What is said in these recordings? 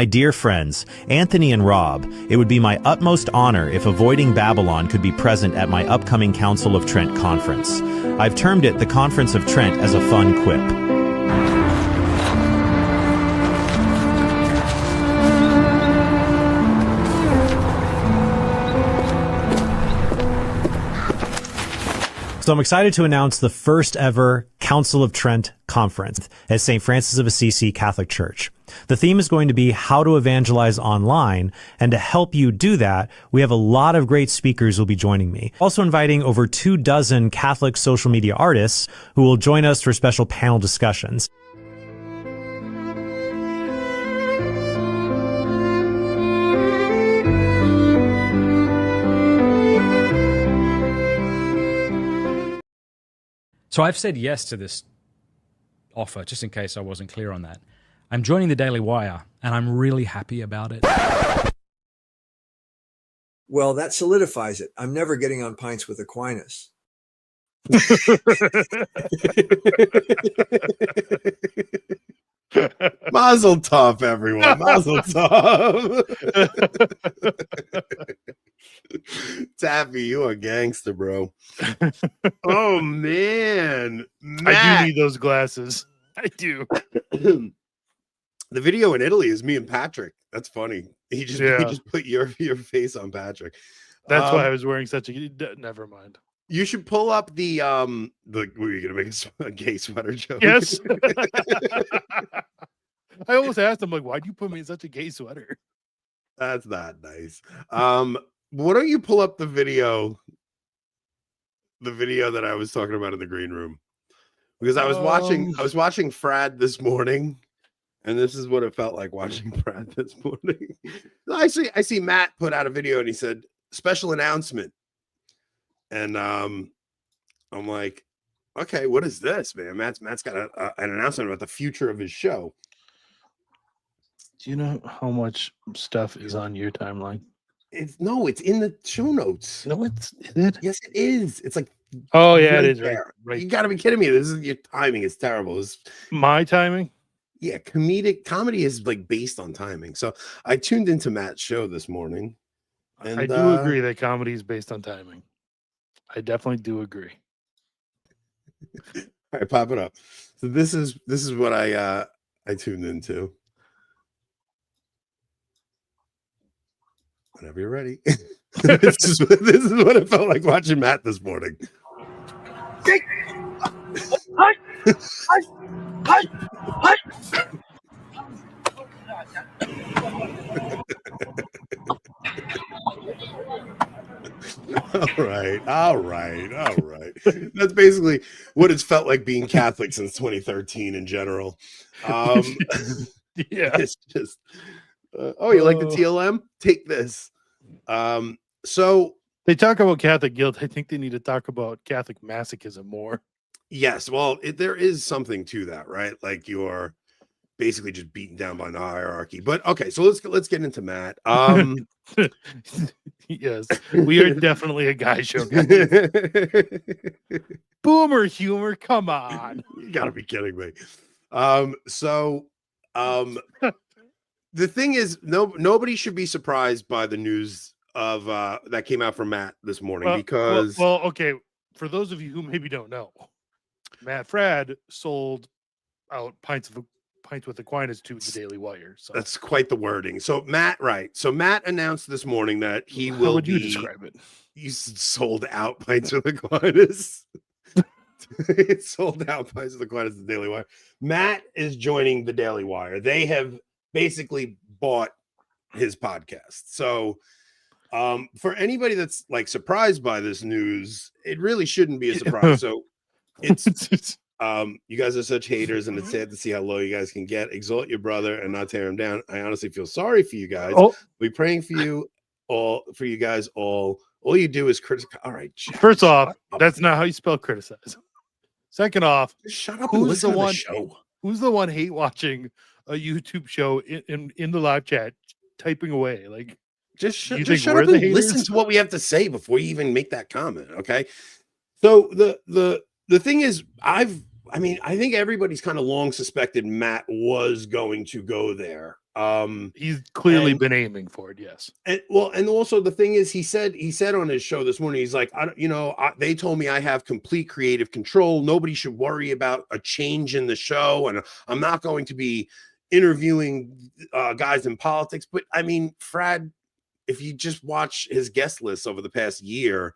My dear friends, Anthony and Rob, it would be my utmost honor if Avoiding Babylon could be present at my upcoming Council of Trent conference. I've termed it the Conference of Trent as a fun quip. So I'm excited to announce the first ever Council of Trent conference at St. Francis of Assisi Catholic Church. The theme is going to be how to evangelize online, and to help you do that, we have a lot of great speakers who will be joining me. Also inviting over 24 Catholic social media artists who will join us for special panel discussions. So I've said yes to this offer, just in case I wasn't clear on that. I'm joining the Daily Wire, and I'm really happy about it. Well, that solidifies it. I'm never getting on Pints with Aquinas. Mazel tov, everyone. Mazel tov. Taffy, you a gangster, bro. Oh, man. Matt. I do need those glasses. I do. The video in Italy is me and Patrick. That's funny. He just put your face on Patrick. That's why I was wearing such a... Never mind. You should pull up the were you gonna make a gay sweater joke? Yes. I almost asked him, like, why'd you put me in such a gay sweater? That's not nice. Why don't you pull up the video that I was talking about in the green room? Because I was watching Fradd this morning, and this is what it felt like watching Fradd this morning. I see Matt put out a video and he said, special announcement. And I'm like, okay, what is this, man? Matt's got an announcement about the future of his show. Do you know how much stuff is on your timeline? It's in the show notes. No, is it? Yes, it is. It's like, oh yeah, it is. Right. You got to be kidding me. Your timing is terrible. My timing? Yeah, comedy is like based on timing. So I tuned into Matt's show this morning. And I do agree that comedy is based on timing. I definitely do agree. All right, pop it up. So this is what I tuned into. Whenever you're ready. this is what it felt like watching Matt this morning. All right. That's basically what it's felt like being Catholic since 2013 in general. Yeah, it's just you like the TLM? Take this. So they talk about Catholic guilt. I think they need to talk about Catholic masochism more. Yes, well, there is something to that, right? Like you're basically just beaten down by the hierarchy. But okay, so let's get into Matt. Yes, we are definitely a guy show. Boomer humor, come on. You gotta be kidding me. The thing is, nobody should be surprised by the news of that came out from Matt this morning, because okay, for those of you who maybe don't know, Matt Fradd sold out pints with Aquinas to the Daily Wire. So that's quite the wording. So Matt announced this morning that he will. How would you describe it? You sold out pints with Aquinas. It sold out pints with Aquinas to the Daily Wire. Matt is joining the Daily Wire. They have basically bought his podcast. So for anybody that's like surprised by this news, it really shouldn't be a surprise. So it's you guys are such haters, and it's sad to see how low you guys can get. Exalt your brother and not tear him down. I honestly feel sorry for you guys. We'll be praying for you all, for you guys all. All you do is criticize. All right, Jack, first off, that's not how you spell criticize. Second off, shut up and listen to the show. Who's the one hate watching a YouTube show in the live chat, typing away? Like, just shut up and listen to what we have to say before you even make that comment. Okay. So the thing is, I think everybody's kind of long suspected Matt was going to go there He's clearly and- been aiming for it. Yes. And also the thing is, he said on his show this morning, he's like, they told me I have complete creative control. Nobody should worry about a change in the show, and I'm not going to be interviewing guys in politics. But I mean, Fradd, if you just watch his guest list over the past year,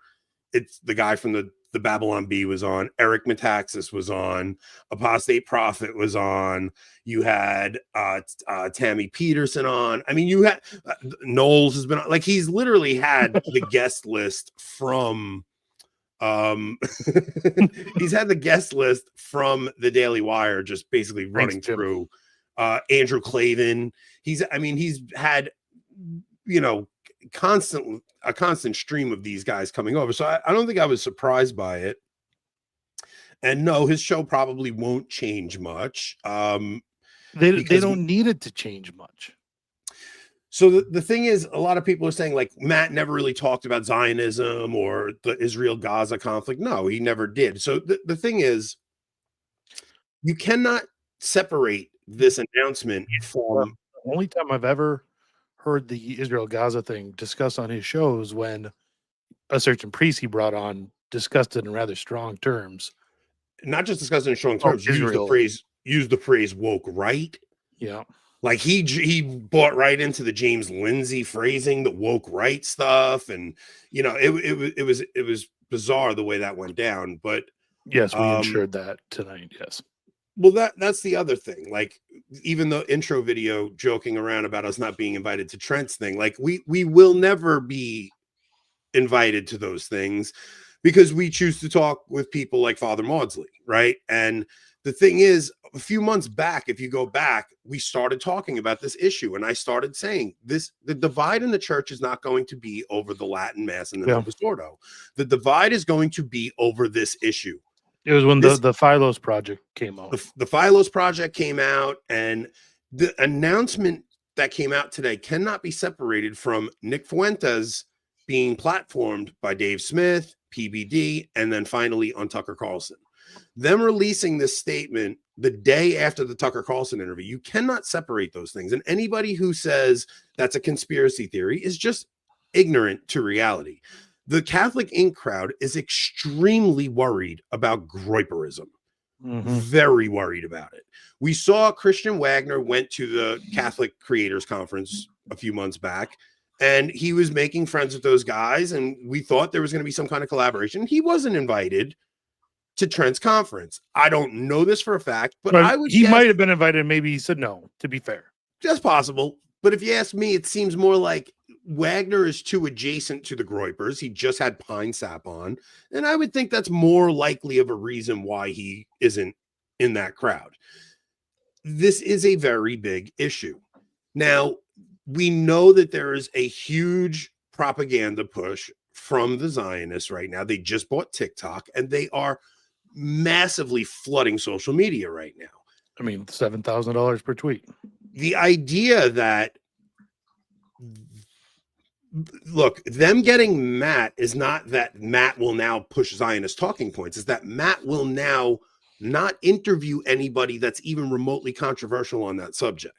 it's the guy from the Babylon Bee was on, Eric Metaxas was on, Apostate Prophet was on, you had Tammy Peterson on. I mean, you had Knowles has been on. Like, he's literally had the guest list from he's had the guest list from the Daily Wire just basically running through. Andrew Clavin, he's had a constant stream of these guys coming over. So I don't think I was surprised by it. And no, his show probably won't change much. They don't need it to change much. So the thing is, a lot of people are saying, like, Matt never really talked about Zionism or the Israel-Gaza conflict. No, he never did. So the thing is, you cannot separate this announcement from... The only time I've ever heard the Israel-Gaza thing discussed on his shows when a certain priest he brought on discussed it in rather strong terms. Not just discussed in strong terms, use the phrase woke right. Yeah. Like he bought right into the James Lindsay phrasing, the woke right stuff. And, it was bizarre the way that went down. But yes, we ensured that tonight. Yes. Well, that's the other thing. Like, even the intro video joking around about us not being invited to Trent's thing, like we will never be invited to those things because we choose to talk with people like Father Maudsley, right? And the thing is, a few months back, if you go back, we started talking about this issue, and I started saying the divide in the church is not going to be over the Latin Mass and the Novus Ordo. The divide is going to be over this issue. It was when the Philos project came out. The Philos project came out, and the announcement that came out today cannot be separated from Nick Fuentes being platformed by Dave Smith, PBD, and then finally on Tucker Carlson. Them releasing this statement the day after the Tucker Carlson interview, you cannot separate those things. And anybody who says that's a conspiracy theory is just ignorant to reality. The Catholic Inc. crowd is extremely worried about Groyperism. Very worried about it. We saw Christian Wagner went to the Catholic Creators Conference a few months back, and he was making friends with those guys, and we thought there was going to be some kind of collaboration. He wasn't invited to Trent's conference. I don't know this for a fact, but he might have been invited. Maybe he said no, to be fair. Just possible. But if you ask me, it seems more like Wagner is too adjacent to the Groypers. He just had Pine Sap on. And I would think that's more likely of a reason why he isn't in that crowd. This is a very big issue. Now, we know that there is a huge propaganda push from the Zionists right now. They just bought TikTok, and they are massively flooding social media right now. I mean, $7,000 per tweet. The idea that, look, them getting Matt is not that Matt will now push Zionist talking points. It's that Matt will now not interview anybody that's even remotely controversial on that subject.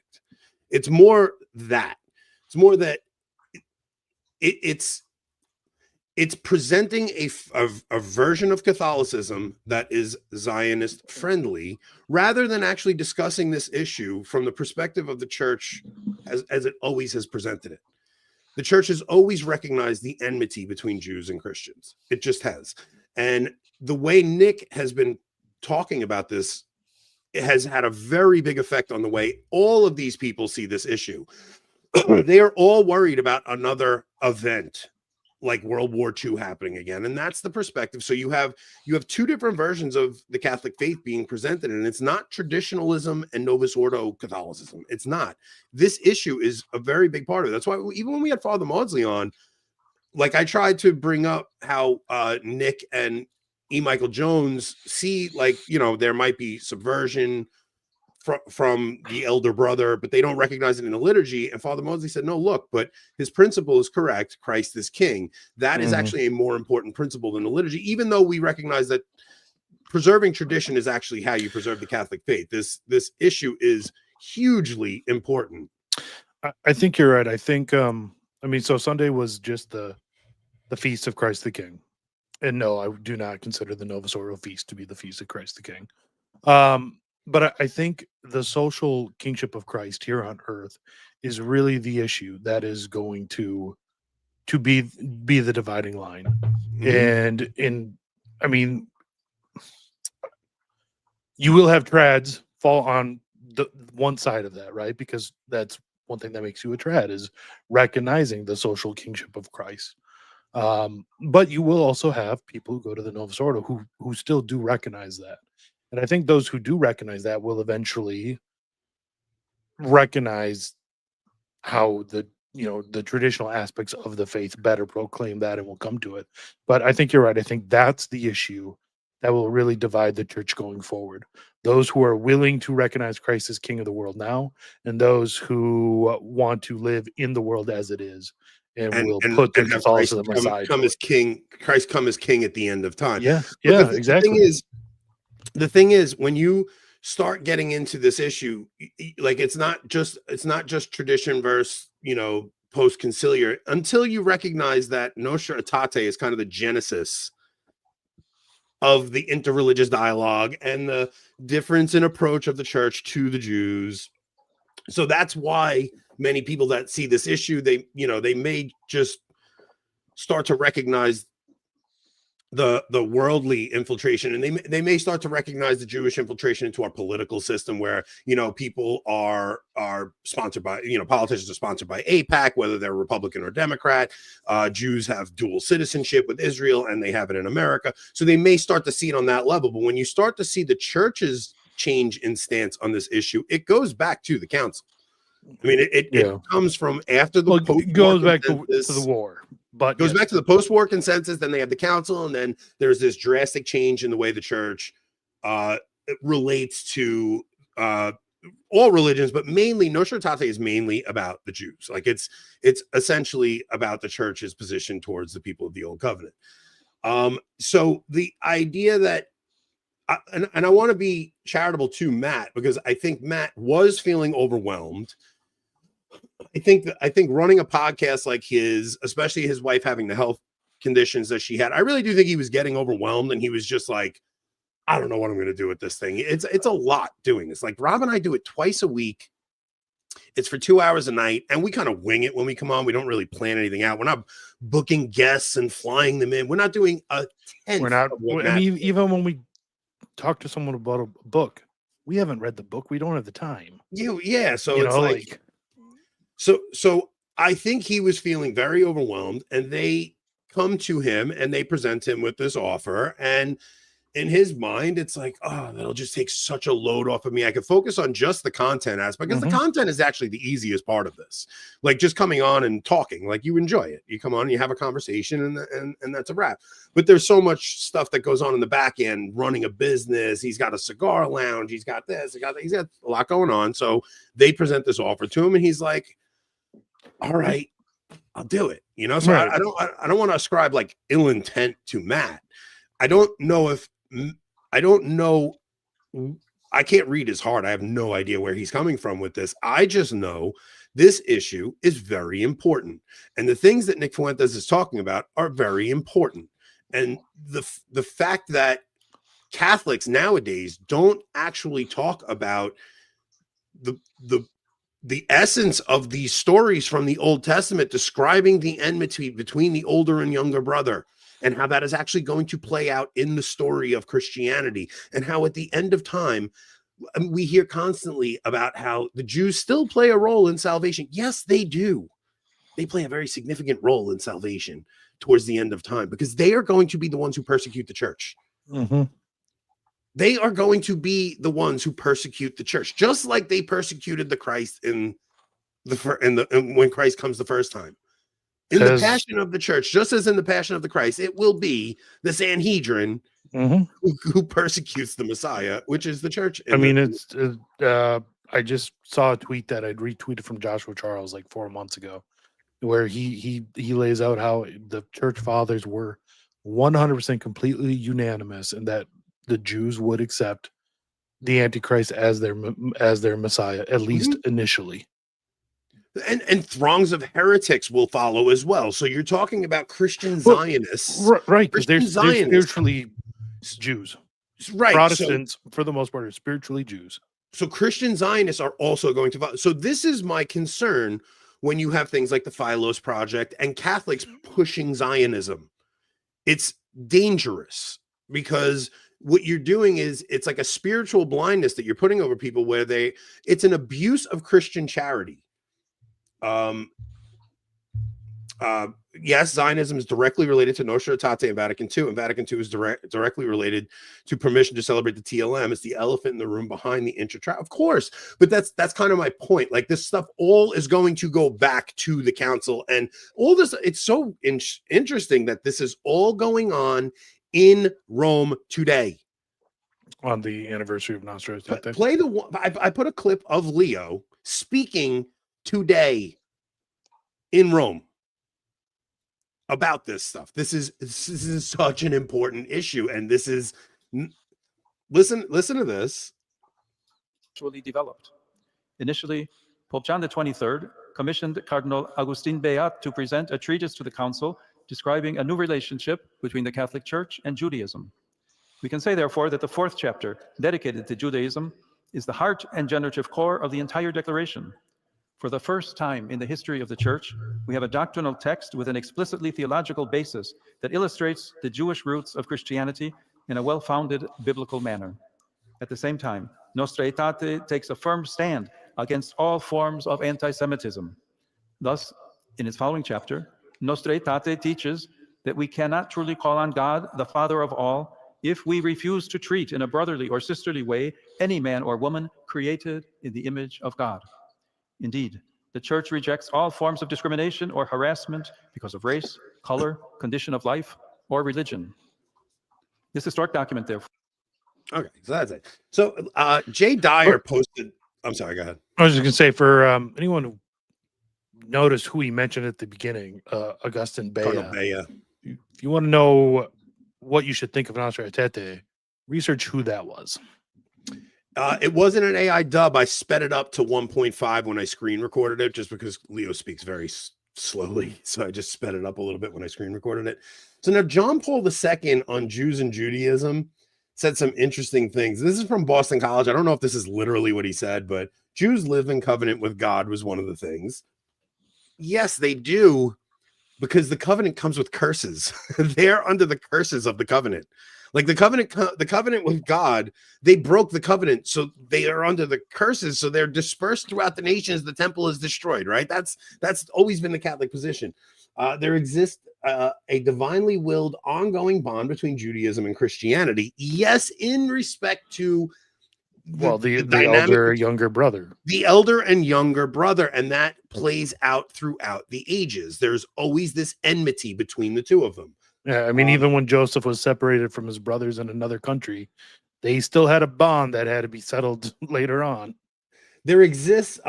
It's more that. It's more that it's presenting a version of Catholicism that is Zionist friendly, rather than actually discussing this issue from the perspective of the church as it always has presented it. The church has always recognized the enmity between Jews and Christians. It just has. And the way Nick has been talking about this, it has had a very big effect on the way all of these people see this issue. They are all worried about another event like World War II happening again. And that's the perspective. So you have two different versions of the Catholic faith being presented, and it's not traditionalism and Novus Ordo Catholicism. It's not. This issue is a very big part of it. That's why even when we had Father Maudsley on, like, I tried to bring up how Nick and E. Michael Jones see, like, there might be subversion from the elder brother, but they don't recognize it in the liturgy. And Father Maudsley said, no, look, but his principle is correct. Christ is king. That is actually a more important principle than the liturgy, even though we recognize that preserving tradition is actually how you preserve the Catholic faith. This issue is hugely important. I think you're right. I think so Sunday was just the feast of Christ the King. And no, I do not consider the Novus Ordo feast to be the feast of Christ the King. But I think the social kingship of Christ here on earth is really the issue that is going to be the dividing line. And you will have trads fall on the one side of that, right? Because that's one thing that makes you a trad, is recognizing the social kingship of Christ. But you will also have people who go to the Novus Ordo who still do recognize that. And I think those who do recognize that will eventually recognize how the traditional aspects of the faith better proclaim that, and will come to it. But I think you're right. I think that's the issue that will really divide the church going forward. Those who are willing to recognize Christ as King of the world now, and those who want to live in the world as it is, and will put their Catholicism aside. Come as King. Christ come as King at the end of time. Yeah, exactly. The thing is, when you start getting into this issue, like it's not just tradition versus post conciliar, until you recognize that Nostra Aetate is kind of the genesis of the interreligious dialogue and the difference in approach of the church to the Jews. So that's why many people that see this issue, they may just start to recognize the worldly infiltration, and they may start to recognize the Jewish infiltration into our political system, where people are sponsored by politicians are sponsored by AIPAC, whether they're Republican or Democrat. Jews have dual citizenship with Israel, and they have it in America, so they may start to see it on that level. But when you start to see the church's change in stance on this issue, it goes back to the council. I mean, it comes from after the it goes back to the war. But goes back to the post-war consensus. Then they have the council, and then there's this drastic change in the way the church relates to all religions, but mainly Nostra Aetate is mainly about the Jews. Like it's essentially about the church's position towards the people of the Old Covenant. So the idea that, and I want to be charitable to Matt, because I think Matt was feeling overwhelmed. I think running a podcast like his, especially his wife having the health conditions that she had, I really do think he was getting overwhelmed, and he was just like, I don't know what I'm going to do with this thing. It's a lot doing this. Like Rob and I do it twice a week. It's for 2 hours a night, and we kind of wing it when we come on. We don't really plan anything out. We're not booking guests and flying them in. We're not doing a tenth. We're not. Even when we talk to someone about a book, we haven't read the book. We don't have the time. Yeah. So it's like So I think he was feeling very overwhelmed, and they come to him and they present him with this offer. And in his mind, it's like, oh, that'll just take such a load off of me. I could focus on just the content aspect, because the content is actually the easiest part of this. Like just coming on and talking, like you enjoy it. You come on and you have a conversation, and that's a wrap. But there's so much stuff that goes on in the back end, running a business. He's got a cigar lounge. He's got this. He's got a lot going on. So they present this offer to him, and he's like, all right, I'll do it. So right. I don't want to ascribe like ill intent to Matt. I don't know. I can't read his heart. I have no idea where he's coming from with this. I just know this issue is very important, and the things that Nick Fuentes is talking about are very important. And the fact that Catholics nowadays don't actually talk about the essence of these stories from the Old Testament describing the enmity between the older and younger brother, and how that is actually going to play out in the story of Christianity, and how at the end of time, we hear constantly about how the Jews still play a role in salvation. Yes, they do. They play a very significant role in salvation towards the end of time, because they are going to be the ones who persecute the church. They are going to be the ones who persecute the church, just like they persecuted the Christ when Christ comes the first time. In the Passion of the Church, just as in the Passion of the Christ, it will be the Sanhedrin who persecutes the Messiah, which is the church. I just saw a tweet that I'd retweeted from Joshua Charles like 4 months ago, where he lays out how the church fathers were 100% completely unanimous, and that the Jews would accept the Antichrist as their Messiah, at least initially. And throngs of heretics will follow as well. So you're talking about Christian Zionists, right? Because they're Zionists. spiritually Jews, right? Protestants, for the most part, are spiritually Jews. So Christian Zionists are also going to follow. So this is my concern when you have things like the Philos Project and Catholics pushing Zionism. It's dangerous because what you're doing is it's like a spiritual blindness that you're putting over people where it's an abuse of Christian charity. Yes, Zionism is directly related to Nostra Aetate in Vatican II, and Vatican II is directly related to permission to celebrate the TLM. It's the elephant in the room behind the intra-trial, of course. But that's kind of my point. Like, this stuff all is going to go back to the council, and all this. It's so interesting that this is all going on in Rome today on the anniversary of Nostra Aetate. Play the one. I put a clip of Leo speaking today in Rome about this stuff. This is such an important issue, and this is listen to this. Actually developed. Initially, Pope John XXIII commissioned Cardinal Agustin Beat to present a treatise to the council describing a new relationship between the Catholic Church and Judaism. We can say, therefore, that the fourth chapter, dedicated to Judaism, is the heart and generative core of the entire declaration. For the first time in the history of the Church, we have a doctrinal text with an explicitly theological basis that illustrates the Jewish roots of Christianity in a well-founded biblical manner. At the same time, Nostra Aetate takes a firm stand against all forms of anti-Semitism. Thus, in its following chapter, Nostra Aetate teaches that we cannot truly call on God, the Father of all, if we refuse to treat in a brotherly or sisterly way any man or woman created in the image of God. Indeed, the Church rejects all forms of discrimination or harassment because of race, color, condition of life, or religion. This historic document, therefore. Okay, so that's it. So Jay Dyer posted. I'm sorry, go ahead. I was just going to say, for anyone who noticed who he mentioned at the beginning, Augustin Bea. If you want to know what you should think of Nostra Aetate, research who that was. It wasn't an AI dub. I sped it up to 1.5 when I screen recorded it, just because Leo speaks very slowly. So I just sped it up a little bit when I screen recorded it. So now John Paul II on Jews and Judaism said some interesting things. This is from Boston College. I don't know if this is literally what he said, but Jews live in covenant with God was one of the things. Yes, they do, because the covenant comes with curses. They're under the curses of the covenant. Like the covenant with God, they broke the covenant, so they are under the curses. So they're dispersed throughout the nations. The temple is destroyed, right? That's always been the Catholic position. There exists a divinely willed ongoing bond between Judaism and Christianity. Yes, in respect to the elder younger brother. The elder and younger brother, and that plays out throughout the ages. There's always this enmity between the two of them. Yeah, I mean, even when Joseph was separated from his brothers in another country, they still had a bond that had to be settled later on. There exists,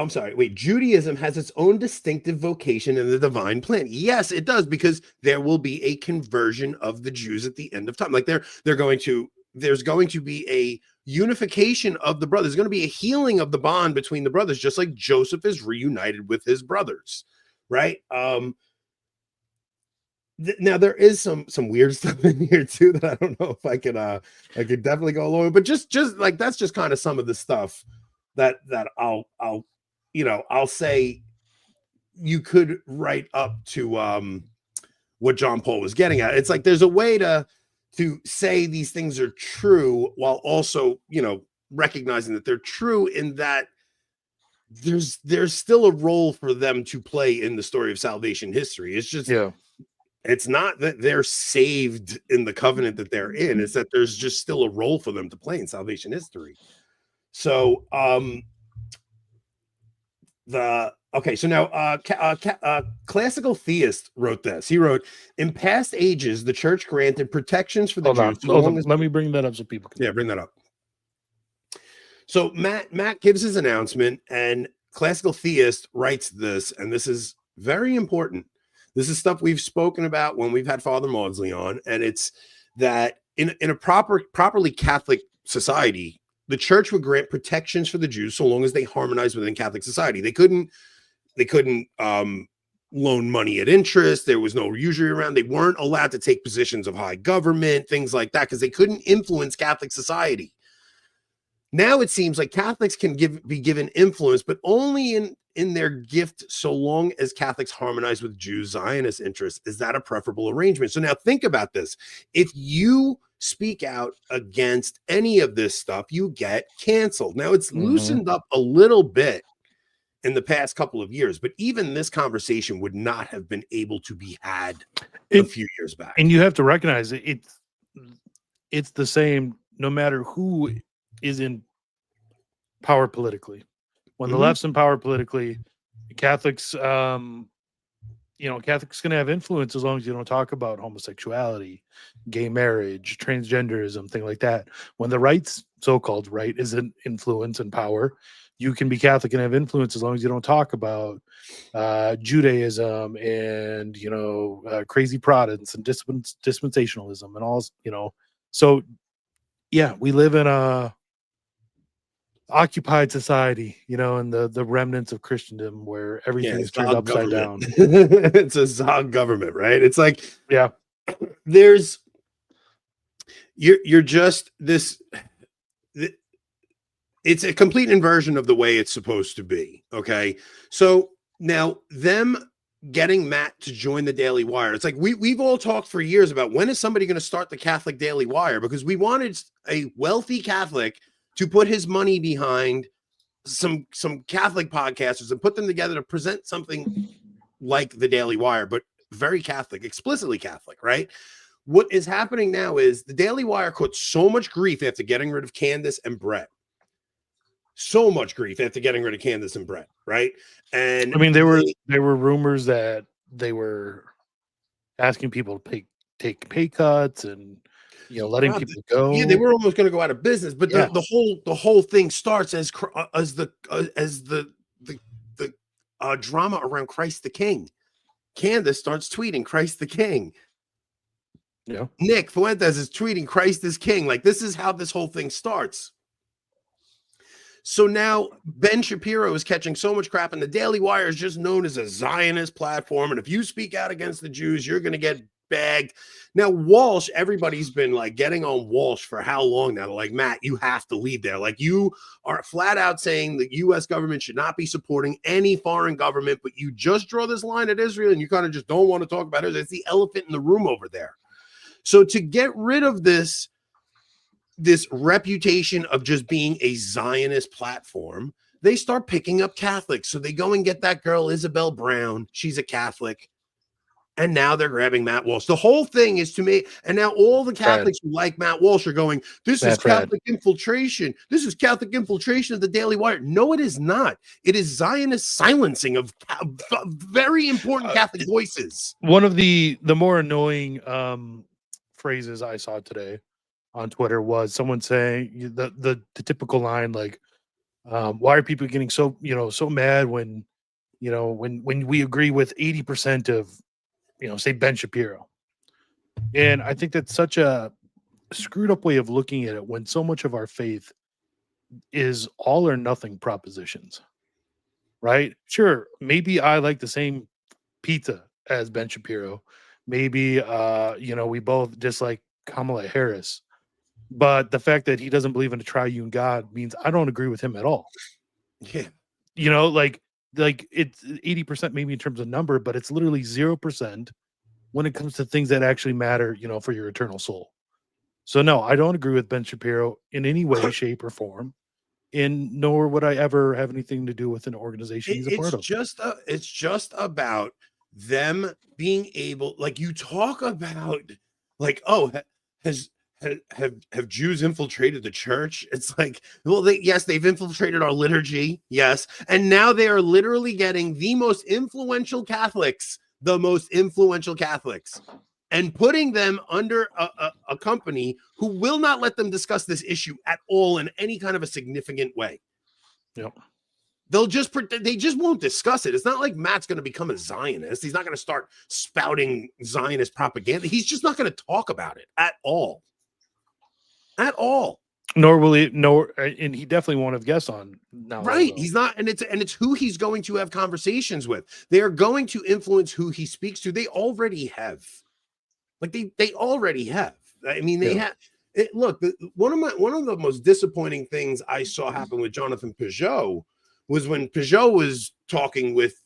Judaism has its own distinctive vocation in the divine plan. Yes, it does, because there will be a conversion of the Jews at the end of time. Like there's going to be a unification of the brothers. There's going to be a healing of the bond between the brothers, just like Joseph is reunited with his brothers, right? Now there is some weird stuff in here too that I don't know if I could definitely go along with, but just like that's just kind of some of the stuff that I'll say you could write up to what John Paul was getting at. It's like there's a way to say these things are true while also, recognizing that they're true, in that there's still a role for them to play in the story of salvation history. It's just It's not that they're saved in the covenant that they're in. It's that there's just still a role for them to play in salvation history. So, Classical Theist wrote this. He wrote, in past ages, the church granted protections for the Jews. Let me bring that up so people can. Yeah, bring that up. So Matt gives his announcement, and Classical Theist writes this, and this is very important. This is stuff we've spoken about when we've had Father Maudsley on, and it's that in a properly Catholic society, the church would grant protections for the Jews so long as they harmonized within Catholic society. They couldn't loan money at interest. There was no usury around. They weren't allowed to take positions of high government, things like that, because they couldn't influence Catholic society. Now it seems like Catholics can be given influence, but only in their gift, so long as Catholics harmonize with Jews' Zionist interests. Is that a preferable arrangement? So now think about this. If you speak out against any of this stuff, you get canceled. Now it's loosened up a little bit in the past couple of years, but even this conversation would not have been able to be had a few years back. And you have to recognize it's the same no matter who is in power politically. When the left's in power politically, Catholics, Catholics going to have influence as long as you don't talk about homosexuality, gay marriage, transgenderism, thing like that. When the right's so-called right is in influence and power, you can be Catholic and have influence as long as you don't talk about Judaism and, crazy Protestants and dispensationalism and all, So, yeah, we live in a occupied society, and the remnants of Christendom where everything is turned upside down. It's a Zog government, right? It's like, yeah, you're just this. It's a complete inversion of the way it's supposed to be. Okay. So now them getting Matt to join the Daily Wire. It's like we've all talked for years about when is somebody going to start the Catholic Daily Wire, because we wanted a wealthy Catholic to put his money behind some Catholic podcasters and put them together to present something like the Daily Wire, but very Catholic, explicitly Catholic, right? What is happening now is the Daily Wire caught so much grief after getting rid of Candace and Brett. So much grief after getting rid of Candace and Brett, right? And I mean, there were rumors that they were asking people to take pay cuts and letting people go. Yeah, they were almost going to go out of business. But the whole thing starts as the drama around Christ the King. Candace starts tweeting Christ the King. Yeah, Nick Fuentes is tweeting Christ is King. Like, this is how this whole thing starts. So now Ben Shapiro is catching so much crap, and the Daily Wire is just known as a Zionist platform. And if you speak out against the Jews, you're going to get bagged. Now, Walsh, everybody's been like getting on Walsh for how long now? Like, Matt, you have to leave there. Like, you are flat out saying the U.S. government should not be supporting any foreign government, but you just draw this line at Israel and you kind of just don't want to talk about it. It's the elephant in the room over there. So to get rid of this reputation of just being a Zionist platform, they start picking up Catholics. So they go and get that girl, Isabel Brown. She's a Catholic. And now they're grabbing Matt Walsh. The whole thing is to me. And now all the Catholics who like Matt Walsh are going, this is Catholic infiltration. This is Catholic infiltration of the Daily Wire. No, it is not. It is Zionist silencing of very important Catholic voices. One of the more annoying phrases I saw today on Twitter was someone saying the typical line, like, why are people getting so mad when we agree with 80% of say Ben Shapiro? And I think that's such a screwed up way of looking at it when so much of our faith is all or nothing propositions, right? Sure, maybe I like the same pizza as Ben Shapiro. Maybe we both dislike Kamala Harris. But the fact that he doesn't believe in a triune God means I don't agree with him at all. Yeah. Like it's 80% maybe in terms of number, but it's literally 0% when it comes to things that actually matter, for your eternal soul. So no, I don't agree with Ben Shapiro in any way, shape, or form. And nor would I ever have anything to do with an organization he's a part of. It's just about them being able, like, you talk about, like, oh, have Jews infiltrated the church? It's like, well, they've infiltrated our liturgy, yes, and now they are literally getting the most influential Catholics, and putting them under a company who will not let them discuss this issue at all in any kind of a significant way. Yep. They just won't discuss it. It's not like Matt's going to become a Zionist. He's not going to start spouting Zionist propaganda. He's just not going to talk about it at all. At all. Nor will he. Nor, and he definitely won't have guests on now. Right. Though. He's not, and it's who he's going to have conversations with. They are going to influence who he speaks to. They already have. Like they already have. I mean, they have. Look, one of the most disappointing things I saw happen with Jonathan Peugeot was when Peugeot was talking with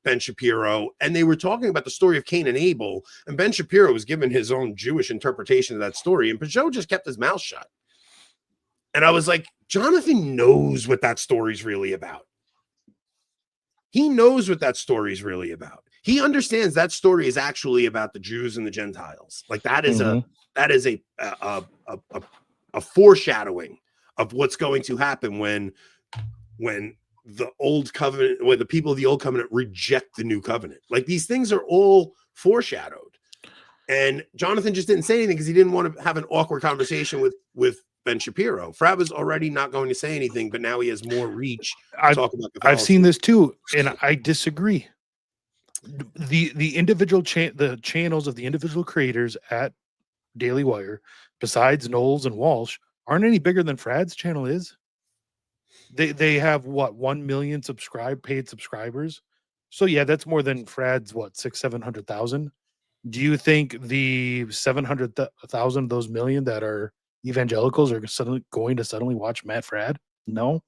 Ben Shapiro, and they were talking about the story of Cain and Abel, and Ben Shapiro was given his own Jewish interpretation of that story, and Peugeot just kept his mouth shut. And I was like, Jonathan knows what that story's really about. He knows what that story's really about. He understands that story is actually about the Jews and the Gentiles. Like that is a foreshadowing of what's going to happen when the old covenant, when the people of the old covenant reject the new covenant. Like these things are all foreshadowed. And Jonathan just didn't say anything because he didn't want to have an awkward conversation with Ben Shapiro. Fradd was already not going to say anything, but now he has more reach to talk about I've seen this too, and I disagree. The individual the channels of the individual creators at Daily Wire, besides Knowles and Walsh, aren't any bigger than Fradd's channel is. They have what 1 million paid subscribers. So yeah, that's more than Fradd's 600,000-700,000. Do you think the 700,000 of those million that are evangelicals are going to suddenly watch Matt Fradd? No,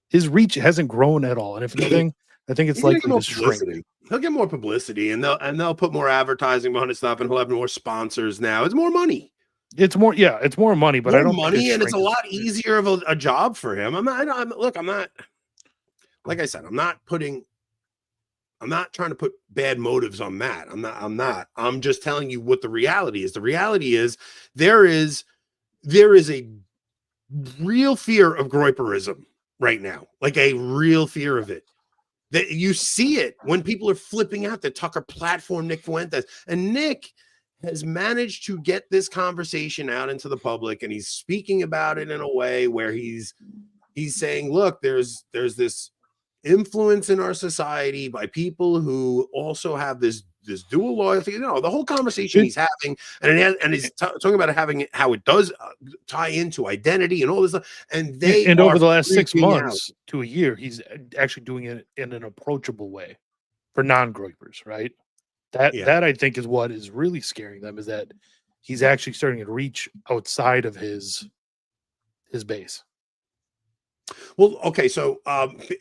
his reach hasn't grown at all, and if anything, I think it's likely to shrink. He'll get more publicity, and they'll put more advertising behind his stuff, and he'll have more sponsors now. It's more money. It's more money, but I don't money, think and it's a lot easier of a job for him. I'm not. Like I said, I'm not trying to put bad motives on Matt. I'm just telling you what the reality is. The reality is there is a real fear of Groyperism right now, like a real fear of it. That you see it when people are flipping out that Tucker platform Nick Fuentes, and Nick has managed to get this conversation out into the public, and he's speaking about it in a way where he's saying, look, there's this influence in our society by people who also have this dual loyalty. The whole conversation he's having, and he's talking about how it does tie into identity and all this stuff. And over the last 6 months to a year, he's actually doing it in an approachable way for non-groypers, right? That I think is what is really scaring them, is that he's actually starting to reach outside of his base. Well, okay, so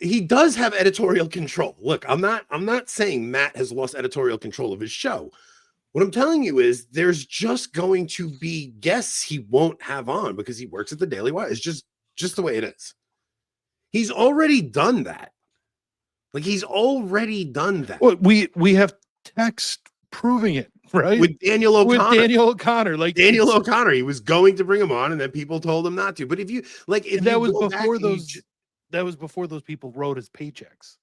he does have editorial control. Look, I'm not saying Matt has lost editorial control of his show. What I'm telling you is there's just going to be guests he won't have on because he works at the Daily Wire. It's just the way it is. He's already done that. Like he's already done that. Well, we have text proving it, right? With Daniel O'Connor. Like Daniel O'Connor, he was going to bring him on, and then people told him not to. But that was before those people wrote his paychecks.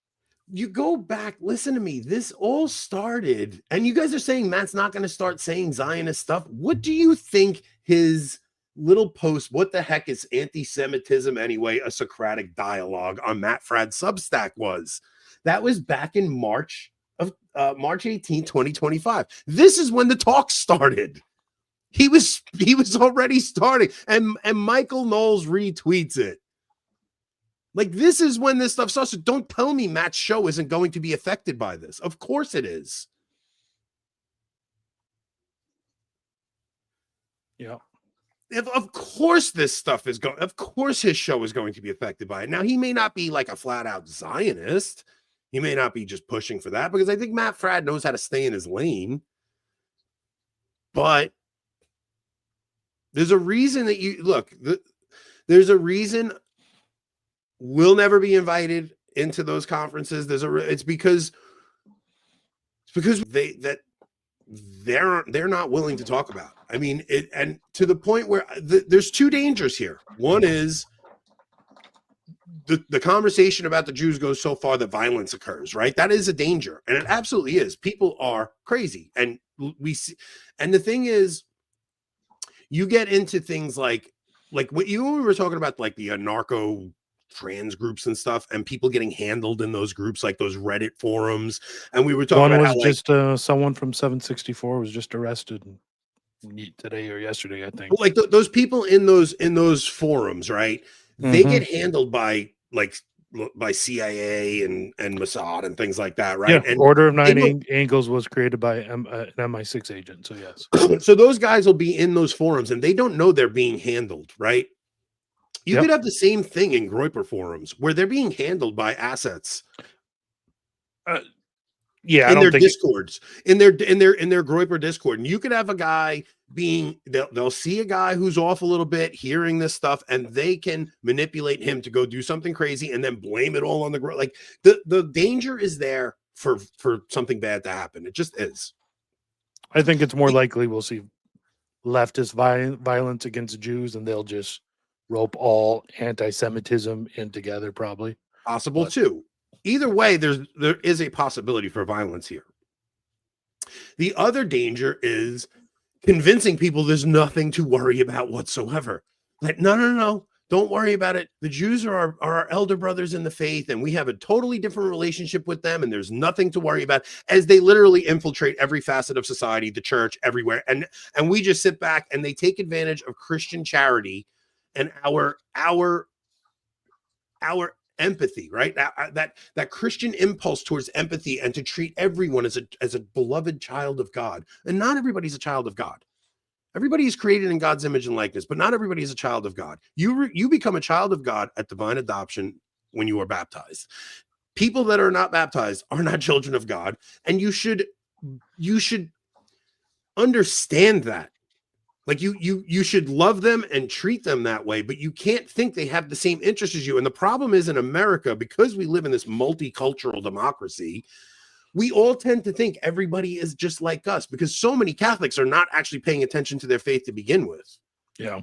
You go back, listen to me. This all started, and you guys are saying Matt's not going to start saying Zionist stuff. What do you think his little post, what the heck is anti-Semitism anyway, a Socratic dialogue on Matt Fradd's Substack was? That was back in March 18, 2025. This is when the talk started. He was already starting, and Michael Knowles retweets it. Like, this is when this stuff starts. So don't tell me Matt's show isn't going to be affected by this. Of course it is. Yeah. Of course this stuff is going. Of course his show is going to be affected by it. Now, he may not be like a flat out Zionist. He may not be just pushing for that, because I think Matt Fradd knows how to stay in his lane. But there's a reason that you look. There's a reason we'll never be invited into those conferences. It's because they're not willing to talk about. I mean, and to the point where there's two dangers here. One is the conversation about the Jews goes so far that violence occurs, right? That is a danger, and it absolutely is. People are crazy, and we see. And the thing is, you get into things like what we were talking about, like the anarcho trans groups and stuff, and people getting handled in those groups, like those Reddit forums. And we were talking about just someone from 764 was just arrested. today or yesterday, I think. Well, like those people in those forums, right? They Mhm. get handled by CIA and Mossad and things like that, right? Yeah, And Order of they Nine Angles was created by an MI6 agent. So yes. so those guys will be in those forums and they don't know they're being handled, right? You Yep. could have the same thing in Groyper forums where they're being handled by assets Yeah, I in don't their think discords, in their Groyper Discord. And you could have a guy they'll see a guy who's off a little bit, hearing this stuff, and they can manipulate him to go do something crazy and then blame it all on the like the danger is there for something bad to happen. It just is. I think it's more likely we'll see leftist violence against Jews, and they'll just rope all anti-Semitism in together, probably. Possible too. Either way, there is a possibility for violence here. The other danger is convincing people there's nothing to worry about whatsoever. Like, no, don't worry about it. The Jews are our elder brothers in the faith, and we have a totally different relationship with them, and there's nothing to worry about, as they literally infiltrate every facet of society, the church, everywhere. And we just sit back, and they take advantage of Christian charity and our empathy, right? That Christian impulse towards empathy and to treat everyone as a beloved child of God. And not everybody's a child of God. Everybody is created in God's image and likeness, but not everybody is a child of God. You become a child of God at divine adoption when you are baptized. People that are not baptized are not children of God, and you should understand that. Like you should love them and treat them that way, but you can't think they have the same interest as you. And the problem is in America, because we live in this multicultural democracy, we all tend to think everybody is just like us because so many Catholics are not actually paying attention to their faith to begin with. Yeah.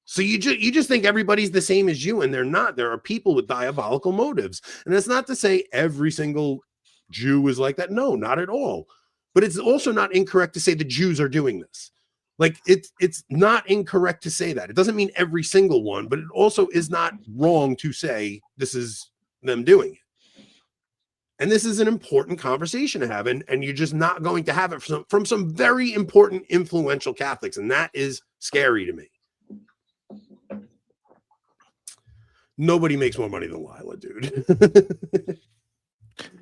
So you just think everybody's the same as you, and they're not. There are people with diabolical motives. And that's not to say every single Jew is like that. No, not at all. But it's also not incorrect to say the Jews are doing this. Like it's not incorrect to say that. It doesn't mean every single one, but it also is not wrong to say this is them doing it. And this is an important conversation to have, and you're just not going to have it from some very important, influential Catholics, and that is scary to me. Nobody makes more money than Lila, dude.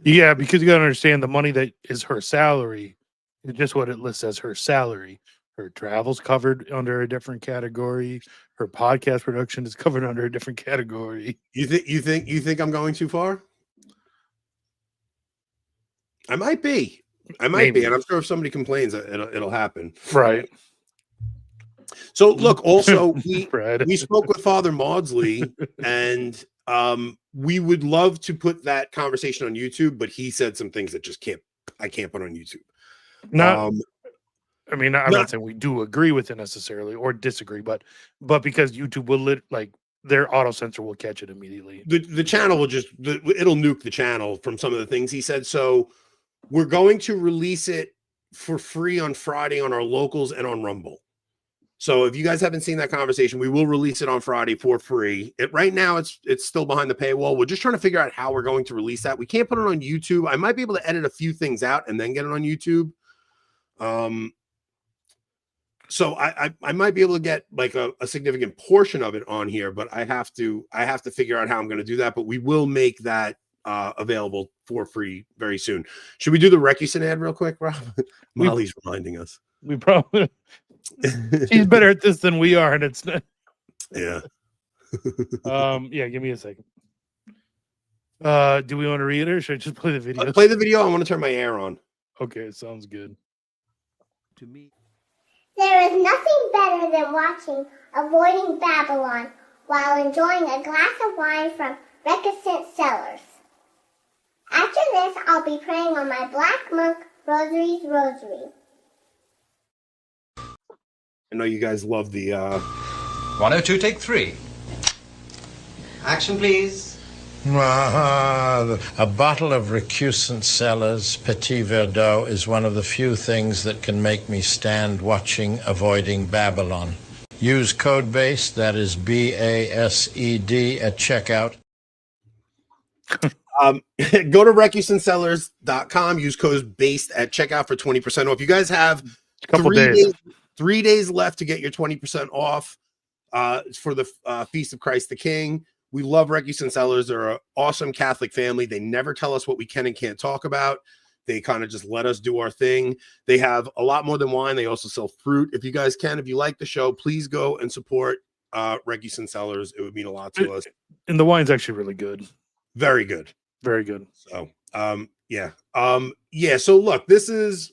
Yeah, because you got to understand the money that is her salary is just what it lists as her salary. Her travel's covered under a different category. Her podcast production is covered under a different category. You think I'm going too far? I might be. Maybe. And I'm sure if somebody complains, it'll happen. Right. So look, also Fradd. we spoke with Father Maudsley, and we would love to put that conversation on YouTube, but he said some things that I can't put on YouTube. I'm not saying we do agree with it necessarily or disagree, but because YouTube will their auto censor will catch it immediately. The channel will it'll nuke the channel from some of the things he said. So we're going to release it for free on Friday on our locals and on Rumble. So if you guys haven't seen that conversation, we will release it on Friday for free. Right now it's still behind the paywall. We're just trying to figure out how we're going to release that. We can't put it on YouTube. I might be able to edit a few things out and then get it on YouTube. So I might be able to get like a significant portion of it on here, but I have to figure out how I'm going to do that. But we will make that available for free very soon. Should we do the Recusen ad real quick, Rob? Molly's reminding us. We probably she's better at this than we are, and it's not. Yeah. Yeah. Give me a second. Do we want to read it, or should I just play the video? Play the video. I want to turn my air on. Okay, sounds good. To me, there is nothing better than watching Avoiding Babylon while enjoying a glass of wine from Reticent Cellars. After this, I'll be praying on my Black Monk Rosary's Rosary. I know you guys love the 102, take 3. Action, please. A bottle of recusant Cellars Petit Verdot is one of the few things that can make me stand watching Avoiding Babylon. Use code BASED, that is BASED, at checkout. Go to recusencellars.com, use code BASED at checkout for 20% off. You guys have a couple days. 3 days left to get your 20% off for the Feast of Christ the King. We love Reckies and Sellers. They're an awesome Catholic family. They never tell us what we can and can't talk about. They kind of just let us do our thing. They have a lot more than wine. They also sell fruit. If you guys can, if you like the show, please go and support Reckies and Sellers. It would mean a lot to us. And the wine's actually really good. Very good. Very good. So, yeah. So look, this is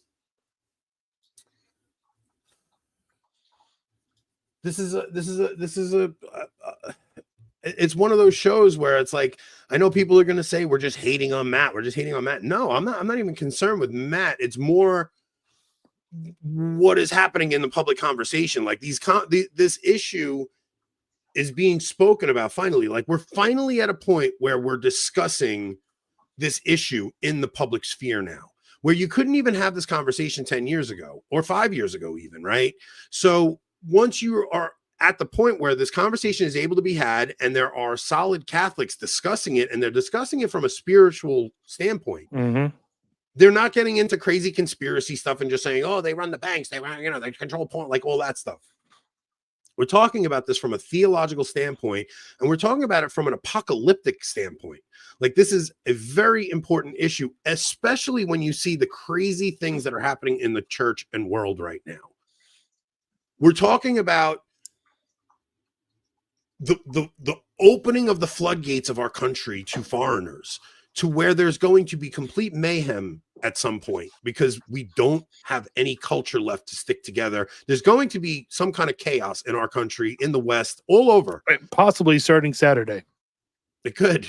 it's one of those shows where it's like, I know people are going to say we're just hating on Matt. We're just hating on Matt. No, I'm not even concerned with Matt. It's more what is happening in the public conversation. Like this issue is being spoken about finally. Like we're finally at a point where we're discussing this issue in the public sphere now, where you couldn't even have this conversation 10 years ago or 5 years ago even, right? So once you are at the point where this conversation is able to be had and there are solid Catholics discussing it, and they're discussing it from a spiritual standpoint. Mm-hmm. They're not getting into crazy conspiracy stuff and just saying, oh, they run the banks, they run, they control porn, like all that stuff. We're talking about this from a theological standpoint, and we're talking about it from an apocalyptic standpoint. Like this is a very important issue, especially when you see the crazy things that are happening in the church and world right now. We're talking about the opening of the floodgates of our country to foreigners, to where there's going to be complete mayhem at some point because we don't have any culture left to stick together. There's going to be some kind of chaos in our country, in the West, all over. Possibly starting Saturday. It could.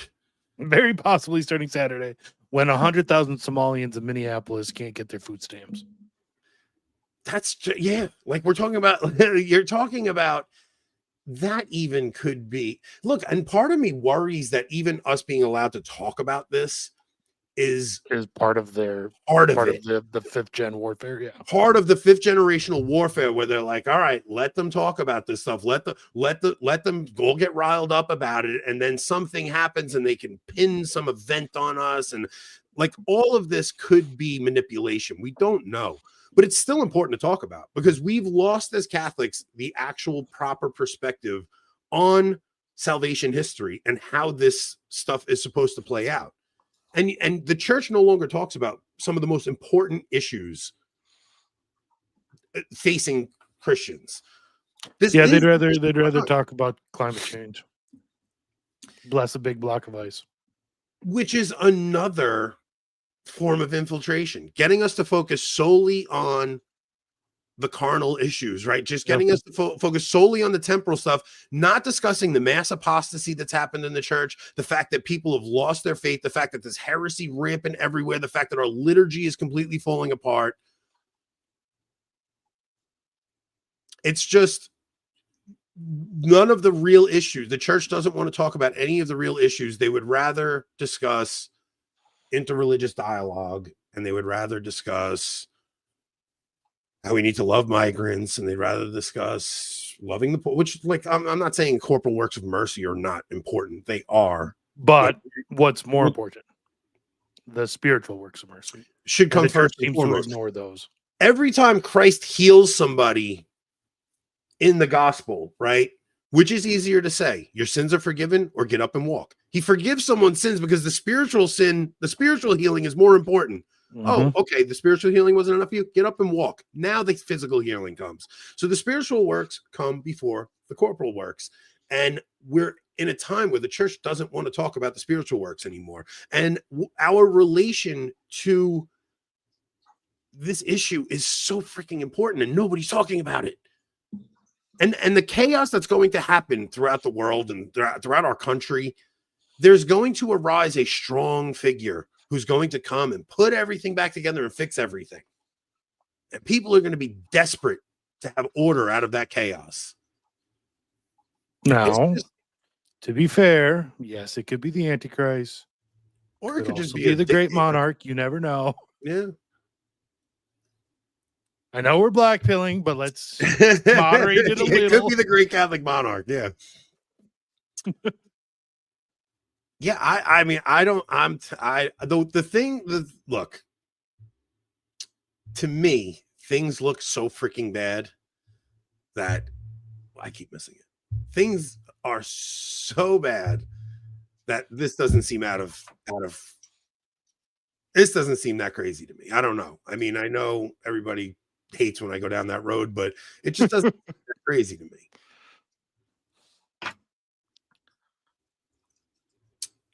Very possibly starting Saturday when 100,000 Somalians in Minneapolis can't get their food stamps. That's, yeah, like we're talking about, you're talking about that even could be. Look, and part of me worries that even us being allowed to talk about this is part of their the fifth gen warfare. Yeah, part of the fifth generational warfare where they're like, all right, let them talk about this stuff. Let them go get riled up about it, and then something happens and they can pin some event on us, and like all of this could be manipulation. We don't know. But it's still important to talk about because we've lost as Catholics the actual proper perspective on salvation history and how this stuff is supposed to play out. And the church no longer talks about some of the most important issues facing Christians. They'd rather talk about climate change. Bless a big block of ice. Which is another form of infiltration, getting us to focus solely on the carnal issues, right? Just getting us to focus solely on the temporal stuff, not discussing the mass apostasy that's happened in the church, the fact that people have lost their faith, the fact that there's heresy rampant everywhere, the fact that our liturgy is completely falling apart. It's just none of the real issues. The church doesn't want to talk about any of the real issues. They would rather discuss interreligious dialogue, and they would rather discuss how we need to love migrants, and they'd rather discuss loving the poor, which, like, I'm not saying corporal works of mercy are not important. They are. But what's more important? The spiritual works of mercy should come first. Seems to ignore those. Every time Christ heals somebody in the gospel, right? Which is easier to say, your sins are forgiven or get up and walk? He forgives someone's sins because the spiritual healing is more important. Mm-hmm. Oh, okay. The spiritual healing wasn't enough for you. Get up and walk. Now the physical healing comes. So the spiritual works come before the corporal works. And we're in a time where the church doesn't want to talk about the spiritual works anymore. And our relation to this issue is so freaking important, and nobody's talking about it. And the chaos that's going to happen throughout the world and throughout our country, there's going to arise a strong figure who's going to come and put everything back together and fix everything. And people are going to be desperate to have order out of that chaos. Now, to be fair, yes, it could be the Antichrist. Or it could just be the great monarch. You never know. Yeah. I know we're blackpilling, but let's moderate it a little. It could be the great Catholic monarch. Yeah. Yeah. Look, to me, things look so freaking bad that I keep missing it. Things are so bad that this doesn't seem this doesn't seem that crazy to me. I don't know. I mean, I know everybody hates when I go down that road, but it just doesn't seem that crazy to me.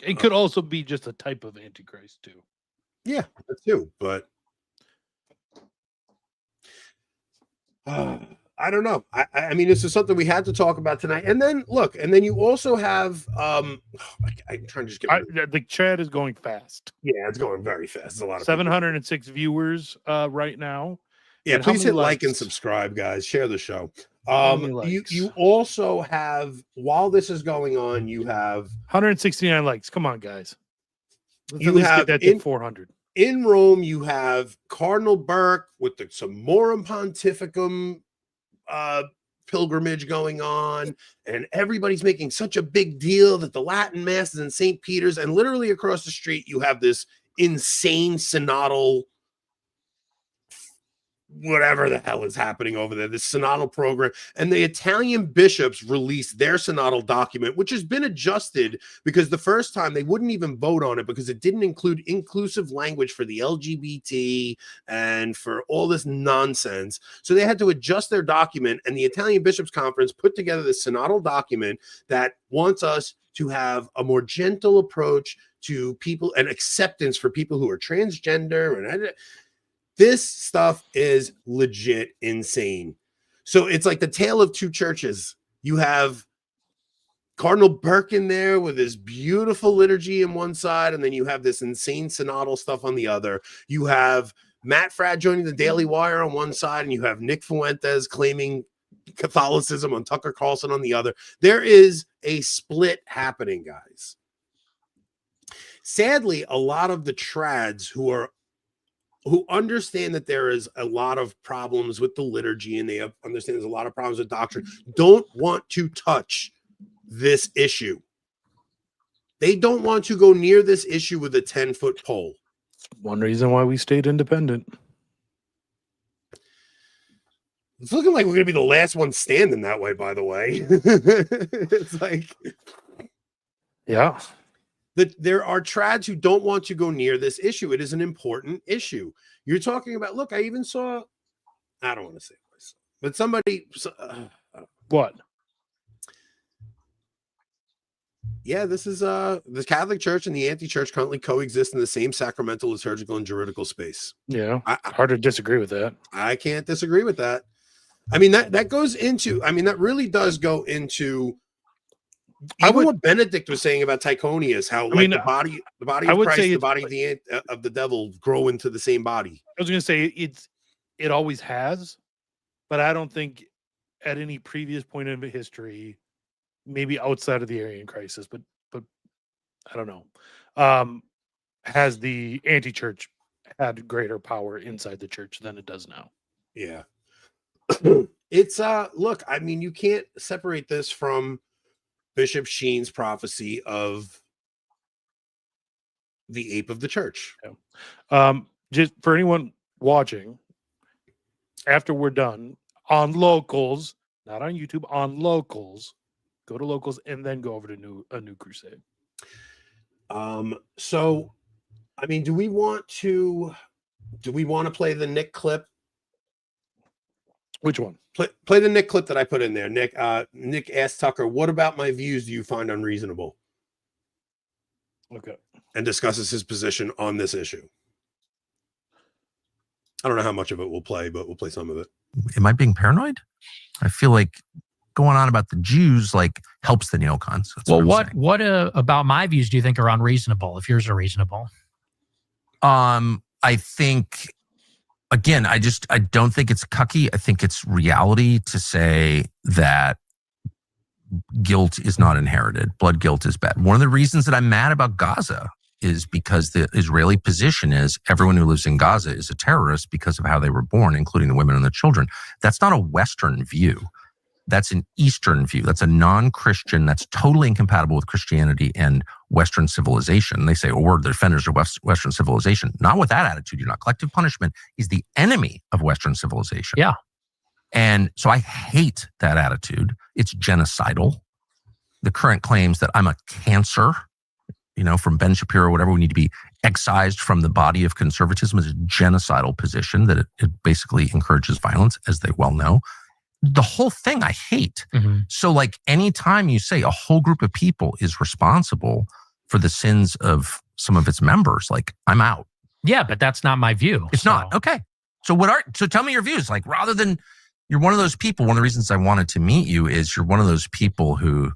It could also be just a type of Antichrist too. Yeah, that too. But I don't know. I mean, this is something we had to talk about tonight. And then look, and then you also have I'm trying to just get the chat is going fast. Yeah, it's going very fast. There's a lot of 706 viewers right now. Yeah, and please hit like and subscribe, guys. Share the show. You also have, while this is going on, you have 169 likes. Come on, guys. Let's you at least have get that to 400. In Rome, you have Cardinal Burke with the Summorum Pontificum pilgrimage going on, and everybody's making such a big deal that the Latin Mass is in St. Peter's, and literally across the street, you have this insane synodal whatever the hell is happening over there, this synodal program. And the Italian bishops released their synodal document, which has been adjusted because the first time they wouldn't even vote on it because it didn't include inclusive language for the LGBT and for all this nonsense. So they had to adjust their document, and the Italian Bishops' Conference put together this synodal document that wants us to have a more gentle approach to people and acceptance for people who are transgender. And this stuff is legit insane. So it's like the tale of two churches. You have Cardinal Burke in there with his beautiful liturgy in one side, and then you have this insane synodal stuff on the other. You have Matt Fradd joining the Daily Wire on one side, and you have Nick Fuentes claiming Catholicism on Tucker Carlson on the other. There is a split happening, guys. Sadly, a lot of the trads who understand that there is a lot of problems with the liturgy and they understand there's a lot of problems with doctrine, don't want to touch this issue. They don't want to go near this issue with a 10-foot pole. One reason why we stayed independent. It's looking like we're going to be the last one standing that way, by the way. It's like... Yeah. There are trads who don't want to go near this issue. It is an important issue. You're talking about, look, I even saw, I don't want to say this, but somebody, what? Yeah, this is the Catholic Church and the anti-church currently coexist in the same sacramental, liturgical, and juridical space. Yeah, hard to disagree with that. I can't disagree with that. I mean, that goes into, I mean, that really does go into what Benedict was saying about Tychonius, how the body of Christ, the body of the devil grow into the same body. I was going to say it always has, but I don't think at any previous point in history, maybe outside of the Arian crisis, but I don't know, has the anti-church had greater power inside the church than it does now. Yeah. It's look, I mean, you can't separate this from Bishop Sheen's prophecy of the ape of the church. Yeah. Just for anyone watching, after we're done on Locals, not on YouTube, on Locals, go to Locals and then go over to a new crusade. So, I mean, do we want to play the Nick clip? Which one? Play the Nick clip that I put in there. Nick asked Tucker, "What about my views do you find unreasonable?" Okay. And discusses his position on this issue. I don't know how much of it we'll play, but we'll play some of it. Am I being paranoid? I feel like going on about the Jews helps the neocons. Well, what about my views do you think are unreasonable? If yours are reasonable, I think. Again, I don't think it's cucky. I think it's reality to say that guilt is not inherited. Blood guilt is bad. One of the reasons that I'm mad about Gaza is because the Israeli position is everyone who lives in Gaza is a terrorist because of how they were born, including the women and the children. That's not a Western view. That's an Eastern view. That's a non-Christian. That's totally incompatible with Christianity and Western civilization. They say, we're the defenders of Western civilization. Not with that attitude. You're not. Collective punishment is the enemy of Western civilization. Yeah. And so I hate that attitude. It's genocidal. The current claims that I'm a cancer, from Ben Shapiro or whatever, we need to be excised from the body of conservatism, is a genocidal position that it basically encourages violence, as they well know. The whole thing I hate. Mm-hmm. So like anytime you say a whole group of people is responsible for the sins of some of its members, like I'm out. Yeah, but that's not my view. It's not. Okay. So so tell me your views. Like rather than, you're one of those people, one of the reasons I wanted to meet you is you're one of those people who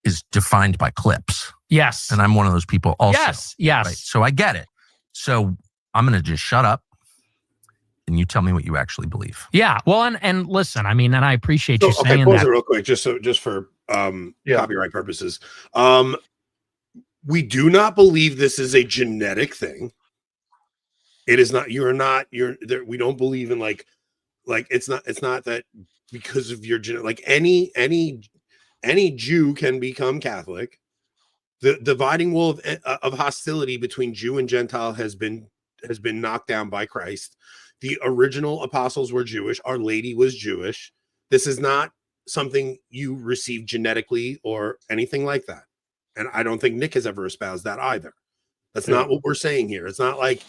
is defined by clips. Yes. And I'm one of those people also. Yes. Right? So I get it. So I'm going to just shut up and you tell me what you actually believe. Yeah. Well, and listen, I mean, and I appreciate you saying pause that. it real quick, just for copyright purposes. We do not believe this is a genetic thing. It is not. We don't believe in like it's not that because of your genetic. Like any Jew can become Catholic. The dividing wall of hostility between Jew and Gentile has been knocked down by Christ. The original apostles were Jewish. Our Lady was Jewish. This is not something you receive genetically or anything like that. And I don't think Nick has ever espoused that either. That's not what we're saying here. It's not like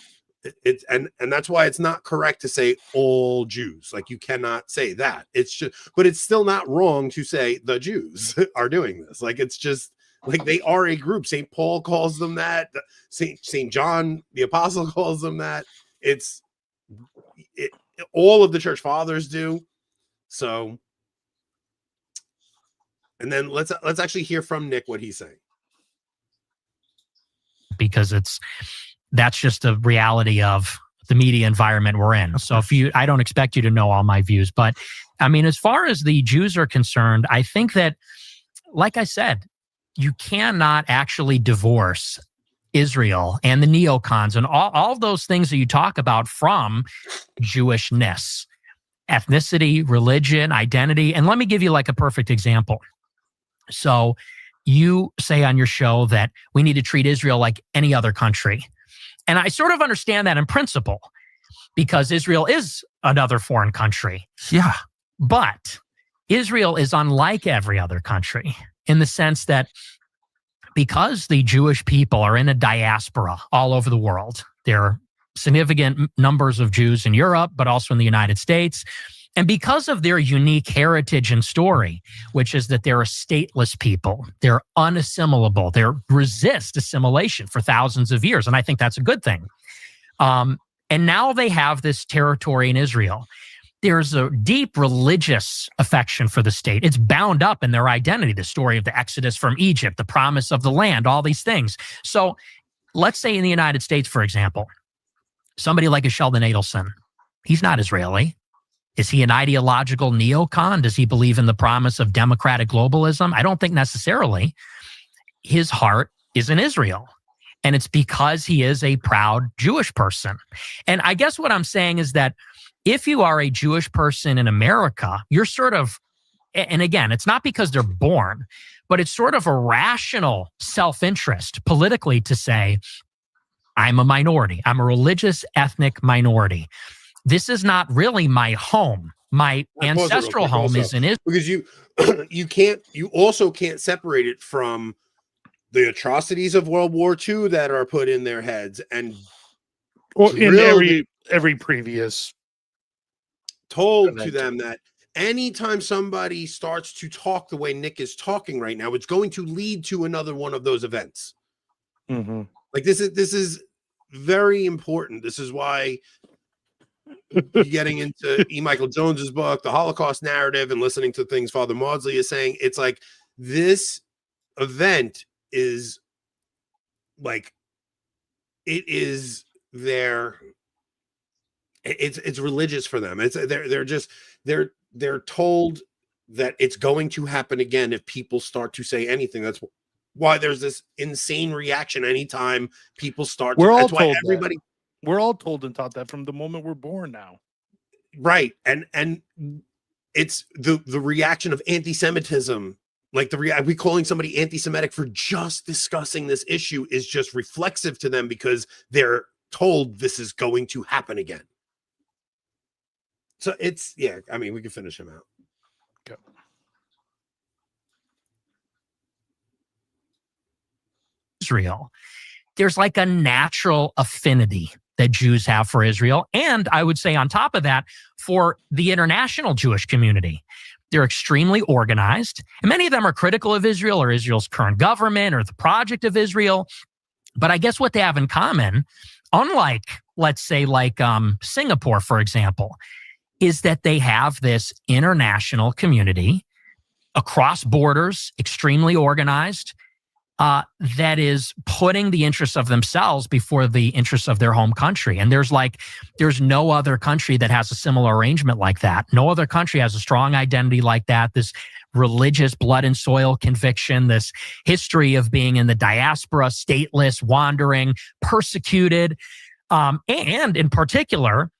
it's and that's why it's not correct to say all Jews. Like you cannot say that. It's just, but it's still not wrong to say the Jews are doing this. Like it's just like they are a group. St. Paul calls them that. St. John the Apostle calls them that. All of the church fathers do. So, and then let's actually hear from Nick what he's saying. Because that's just the reality of the media environment we're in. So I don't expect you to know all my views, but I mean, as far as the Jews are concerned, I think that, like I said, you cannot actually divorce Israel and the neocons and all those things that you talk about from Jewishness, ethnicity, religion, identity. And let me give you like a perfect example. So you say on your show that we need to treat Israel like any other country. And I sort of understand that in principle because Israel is another foreign country. Yeah. But Israel is unlike every other country in the sense that because the Jewish people are in a diaspora all over the world, there are significant numbers of Jews in Europe, but also in the United States. And because of their unique heritage and story, which is that they're a stateless people, they're unassimilable, they resist assimilation for thousands of years. And I think that's a good thing. And now they have this territory in Israel. There's a deep religious affection for the state. It's bound up in their identity, the story of the Exodus from Egypt, the promise of the land, all these things. So let's say in the United States, for example, somebody like a Sheldon Adelson, he's not Israeli. Is he an ideological neocon? Does he believe in the promise of democratic globalism? I don't think necessarily. His heart is in Israel. And it's because he is a proud Jewish person. And I guess what I'm saying is that if you are a Jewish person in America, you're sort of, and again, it's not because they're born, but it's sort of a rational self-interest politically to say, I'm a minority. I'm a religious ethnic minority. This is not really my home. My ancestral home is in Israel. Because you also can't separate it from the atrocities of World War II that are put in their heads and in every previous told to them that anytime somebody starts to talk the way Nick is talking right now, it's going to lead to another one of those events. Mm-hmm. Like this is very important. This is why getting into E. Michael Jones's book, The Holocaust Narrative, and listening to things Father Maudsley is saying, it's like this event is like it is their it's religious for them. It's they're told that it's going to happen again if people start to say anything. That's why there's this insane reaction anytime people start. We're all told everybody. We're all told and taught that from the moment we're born now. Right. And it's the reaction of anti-Semitism, like we calling somebody anti-Semitic for just discussing this issue is just reflexive to them because they're told this is going to happen again. So it's, yeah, I mean, we can finish him out. Okay. Israel. There's like a natural affinity that Jews have for Israel. And I would say on top of that, for the international Jewish community. They're extremely organized. And many of them are critical of Israel or Israel's current government or the project of Israel. But I guess what they have in common, unlike, let's say, like Singapore, for example, is that they have this international community across borders, extremely organized, that is putting the interests of themselves before the interests of their home country. And there's no other country that has a similar arrangement like that. No other country has a strong identity like that. This religious blood and soil conviction, this history of being in the diaspora, stateless, wandering, persecuted, and in particular,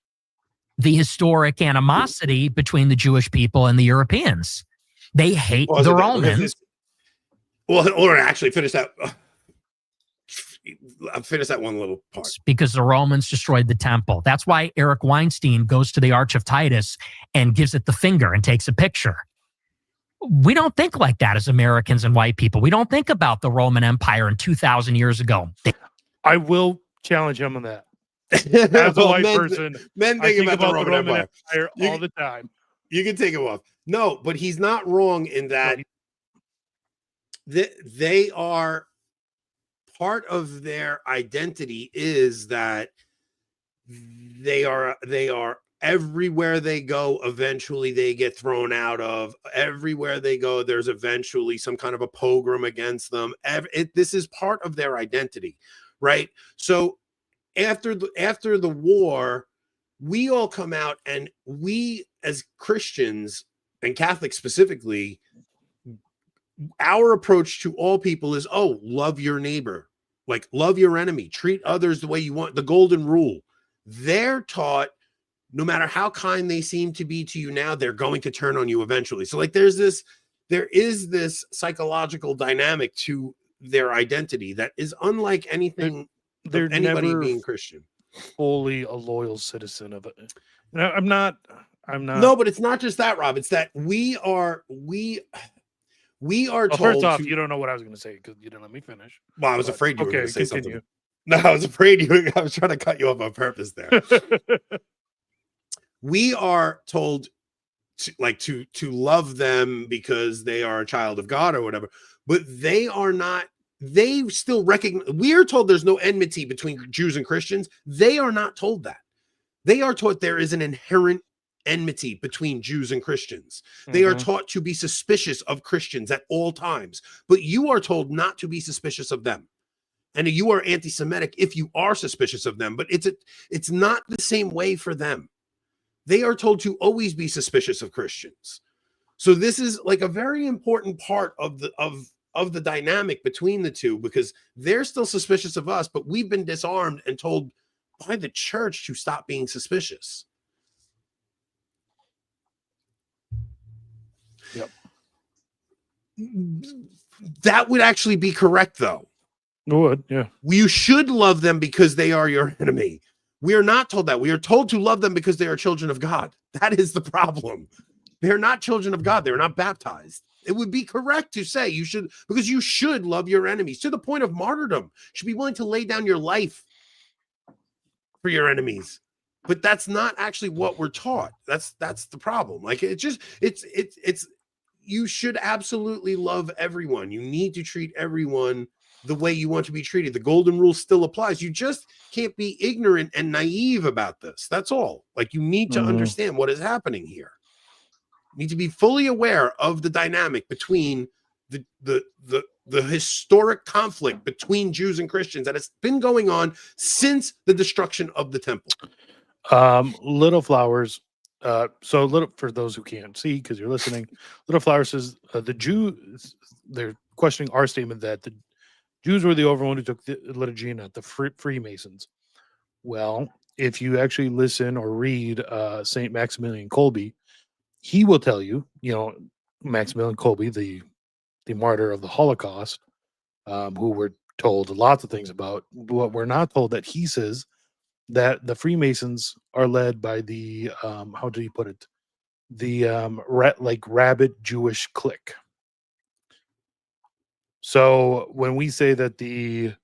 the historic animosity between the Jewish people and the Europeans. They hate the Romans. Well, or actually finish that. Finish that one little part. Because the Romans destroyed the temple. That's why Eric Weinstein goes to the Arch of Titus and gives it the finger and takes a picture. We don't think like that as Americans and white people. We don't think about the Roman Empire in 2,000 years ago. I will challenge him on that. As a white person, men think about the Roman Empire all the time. You can take him off. No, but he's not wrong in that. They are part of their identity is that they are everywhere they go. Eventually they get thrown out of. Everywhere they go, there's eventually some kind of a pogrom against them. This is part of their identity, right? So after the war, we all come out, and we as Christians and Catholics specifically, our approach to all people is, oh, love your neighbor, like love your enemy, treat others the way you want, the golden rule. They're taught no matter how kind they seem to be to you now, they're going to turn on you eventually. So like there is this psychological dynamic to their identity that is unlike anything they're anybody never being Christian. Fully a loyal citizen of it. No, I'm not. No, but it's not just that, Rob. It's that we are told. First off, you don't know what I was going to say because you didn't let me finish. Well, I was afraid you were going to say continue. something. No, I was afraid I was trying to cut you off on purpose there. We are told to love them because they are a child of God or whatever, but they are not. They still recognize. We are told there's no enmity between Jews and Christians. They are not told that. They are taught there is an inherent enmity between Jews and Christians. They are taught to be suspicious of Christians at all times, but you are told not to be suspicious of them. And you are anti-Semitic if you are suspicious of them, but it's not the same way for them. They are told to always be suspicious of Christians. So this is like a very important part of the dynamic between the two, because they're still suspicious of us, but we've been disarmed and told by the church to stop being suspicious. Yep. That would actually be correct, though. It would, yeah. You should love them because they are your enemy. We are not told that. We are told to love them because they are children of God. That is the problem. They're not children of God. They're not baptized. It would be correct to say you should, because you should love your enemies to the point of martyrdom. You should be willing to lay down your life for your enemies. But that's not actually what we're taught. That's the problem. Like it's you should absolutely love everyone. You need to treat everyone the way you want to be treated. The golden rule still applies. You just can't be ignorant and naive about this. That's all. Like you need to understand what is happening here. You need to be fully aware of the dynamic between the historic conflict between Jews and Christians that has been going on since the destruction of the temple. Little Flowers. So little, for those who can't see because you're listening, Little Flower says the Jews, they're questioning our statement that the Jews were the overone who took the liturgy, not the Freemasons. Well, if you actually listen or read St. Maximilian Kolbe, he will tell you, Maximilian Kolbe, the martyr of the Holocaust, who we're told lots of things about. What we're not told that he says that the Freemasons are led by the how do you put it? The rabid Jewish clique. So when we say that the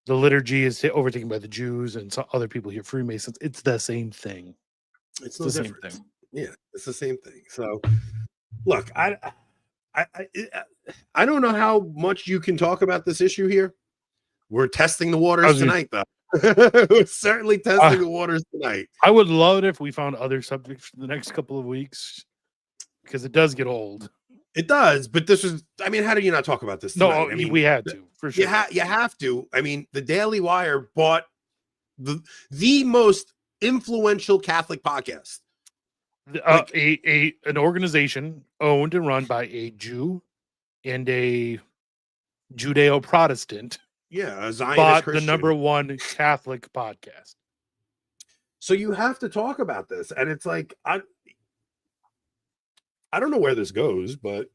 liturgy is overtaken by the Jews and some other people here, Freemasons, it's the same thing. It's the same thing. Yeah, it's the same thing. So, look, I don't know how much you can talk about this issue here. We're testing the waters tonight, though. We're certainly testing the waters tonight. I would love it if we found other subjects for the next couple of weeks, because it does get old. It does, but this was, I mean, how do you not talk about this tonight? No, I mean, we had to, for sure. You have to. I mean, the Daily Wire bought the most influential Catholic podcast. An organization owned and run by a Jew and a Judeo-Protestant. Yeah, a Zionist bought Christian. the #1 Catholic podcast. So you have to talk about this, and it's like I don't know where this goes, but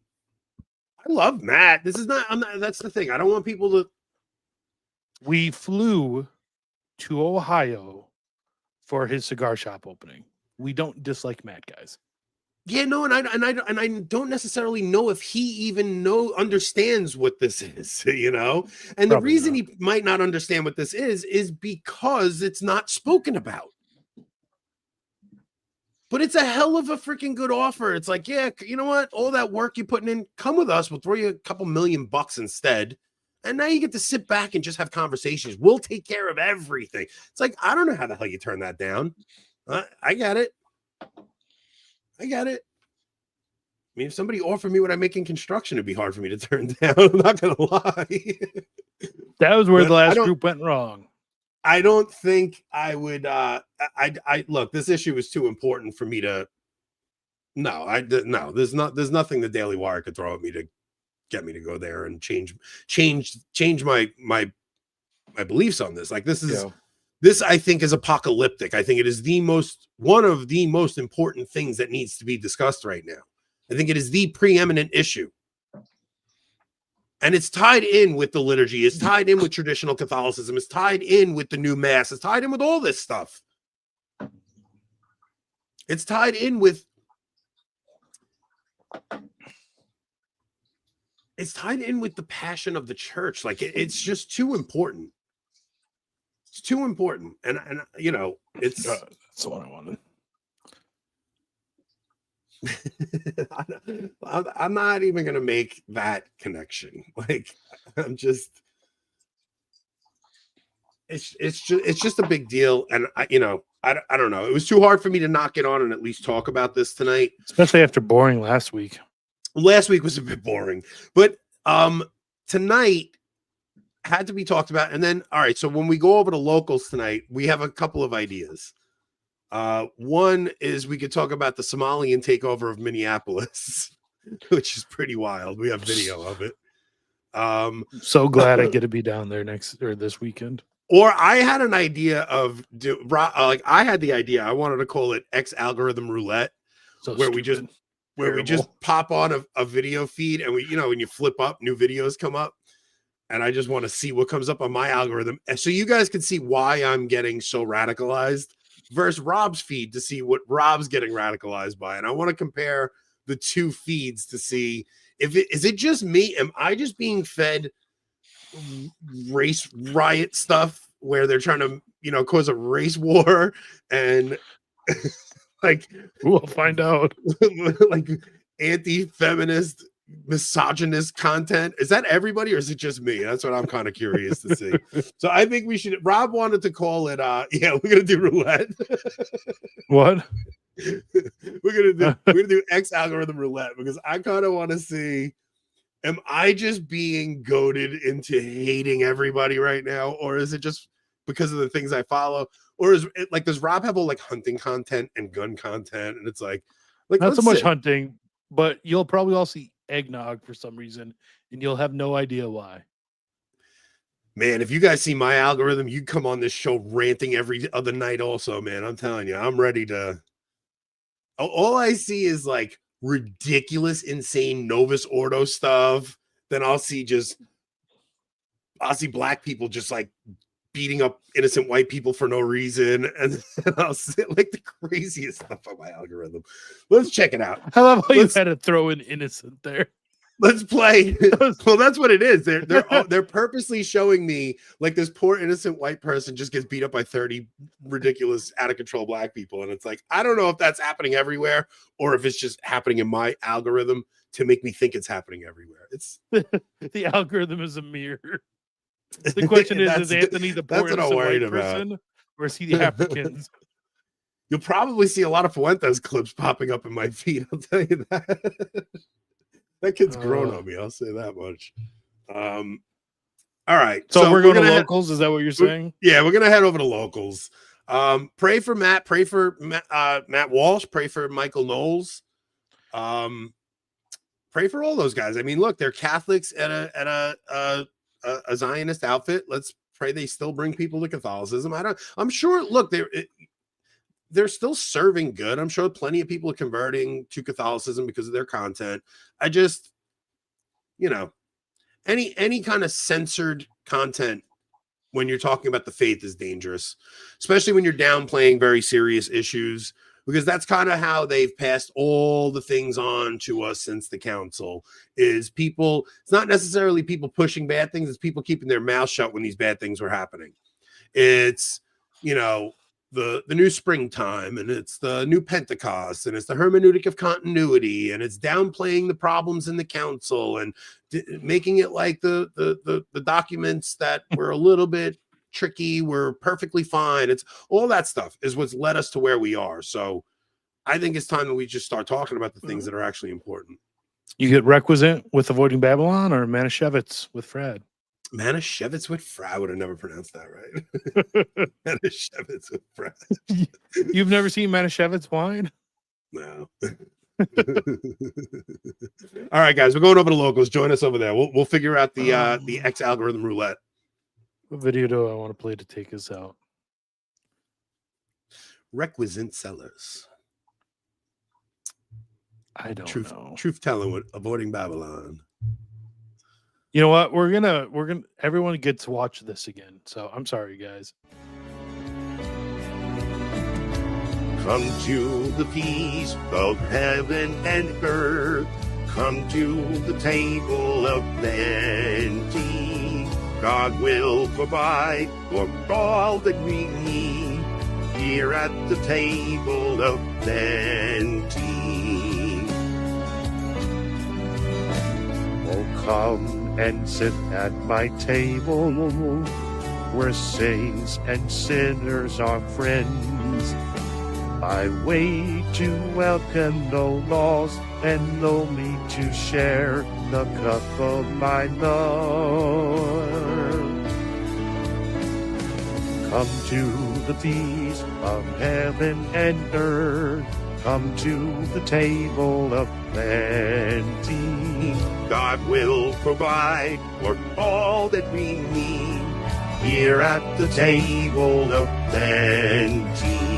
I love Matt. This is not. That's the thing. I don't want people to. We flew to Ohio for his cigar shop opening. We don't dislike Matt, guys. Yeah, no, and I don't necessarily know if he even understands what this is, you know. And the reason he might not understand what this is because it's not spoken about. But it's a hell of a freaking good offer. It's like, yeah, you know what? All that work you're putting in, come with us. We'll throw you a couple $1,000,000 instead. And now you get to sit back and just have conversations. We'll take care of everything. It's like, I don't know how the hell you turn that down. I get it. I mean, if somebody offered me what I make in construction, it'd be hard for me to turn down. I'm not going to lie. That was where the last group went wrong. I don't think I would. I look. This issue is too important for me to. No. There's nothing the Daily Wire could throw at me to get me to go there and change my beliefs on this. Like this is. Yeah. This, I think, is apocalyptic. I think it is one of the most important things that needs to be discussed right now. I think it is the preeminent issue. And it's tied in with the liturgy. It's tied in with traditional Catholicism. It's tied in with the new mass. It's tied in with all this stuff. It's tied in with... It's tied in with the passion of the church. Like, it's just too important. It's too important, and you know, it's that's the one I wanted. I'm not even gonna make that connection. Like, I'm just, it's just a big deal, and I don't know. It was too hard for me to not get on and at least talk about this tonight, especially after boring last week. Last week was a bit boring, but tonight had to be talked about. And then, all right, so when we go over to locals tonight, we have a couple of ideas. One is we could talk about the Somalian takeover of Minneapolis, which is pretty wild. We have video of it. So glad I get to be down there this weekend. Or I had an idea of I had the idea. I wanted to call it X algorithm roulette, where we just pop on a video feed, and we, when you flip up, new videos come up. And I just want to see what comes up on my algorithm. And so you guys can see why I'm getting so radicalized versus Rob's feed to see what Rob's getting radicalized by. And I want to compare the two feeds to see is it just me? Am I just being fed race riot stuff where they're trying to, cause a race war and like, we'll find out. Like anti-feminist, misogynist content. Is that everybody or is it just me? That's what I'm kind of curious to see. So I think we should. Rob wanted to call it we're gonna do roulette. What? We're gonna do X algorithm roulette because I kind of want to see, am I just being goaded into hating everybody right now, or is it just because of the things I follow, or is it like, does Rob have all like hunting content and gun content, and it's like not so much hunting, but you'll probably all see eggnog for some reason, and you'll have no idea why. Man, if you guys see my algorithm, you come on this show ranting every other night also, man. I'm telling you, I'm ready to. All I see is like ridiculous, insane Novus Ordo stuff. Then I'll see black people just like beating up innocent white people for no reason, and I'll see like the craziest stuff on my algorithm. Let's check it out. I love how you had to throw in innocent there. Let's play. Well, that's what it is. They're purposely showing me like this poor innocent white person just gets beat up by 30 ridiculous out of control black people, and it's like I don't know if that's happening everywhere or if it's just happening in my algorithm to make me think it's happening everywhere. It's the algorithm is a mirror. The question is Anthony the poor innocent white person, or is he the Africans? You'll probably see a lot of Fuentes clips popping up in my feed. I'll tell you that. That kid's grown on me. I'll say that much. All right. So we're going to locals. Is that what you're saying? Yeah, we're going to head over to locals. Pray for Matt. Pray for Matt Walsh. Pray for Michael Knowles. Pray for all those guys. I mean, look, they're Catholics at a Zionist outfit. Let's pray they still bring people to Catholicism. I'm sure. Look, they're still serving good. I'm sure plenty of people are converting to Catholicism because of their content. I just, any kind of censored content when you're talking about the faith is dangerous, especially when you're downplaying very serious issues, because that's kind of how they've passed all the things on to us since the council is people. It's not necessarily people pushing bad things. It's people keeping their mouth shut when these bad things were happening. It's, the new springtime, and it's the new Pentecost, and it's the hermeneutic of continuity, and it's downplaying the problems in the council and making it like the documents that were a little bit tricky were perfectly fine. It's all that stuff is what's led us to where we are. So I think it's time that we just start talking about the things that are actually important. You get Requisite with Avoiding Babylon or Manischewitz with Fradd? Manischewitz with Fradd. I would have never pronounced that right. Manischewitz with Fradd. You've never seen Manischewitz wine? No. All right, guys, we're going over to locals. Join us over there. We'll figure out the X algorithm roulette. What video do I want to play to take us out? Requisite sellers. I don't know. Truth telling with Avoiding Babylon. You know what? We're gonna everyone gets to watch this again. So I'm sorry, guys. Come to the feast of heaven and earth. Come to the table of plenty. God will provide for all that we need here at the table of plenty. Oh, come and sit at my table, where saints and sinners are friends. I wait to welcome the lost and lonely to share the cup of my love. Come to the feast of heaven and earth. Come to the table of plenty. God will provide for all that we need here at the table of plenty.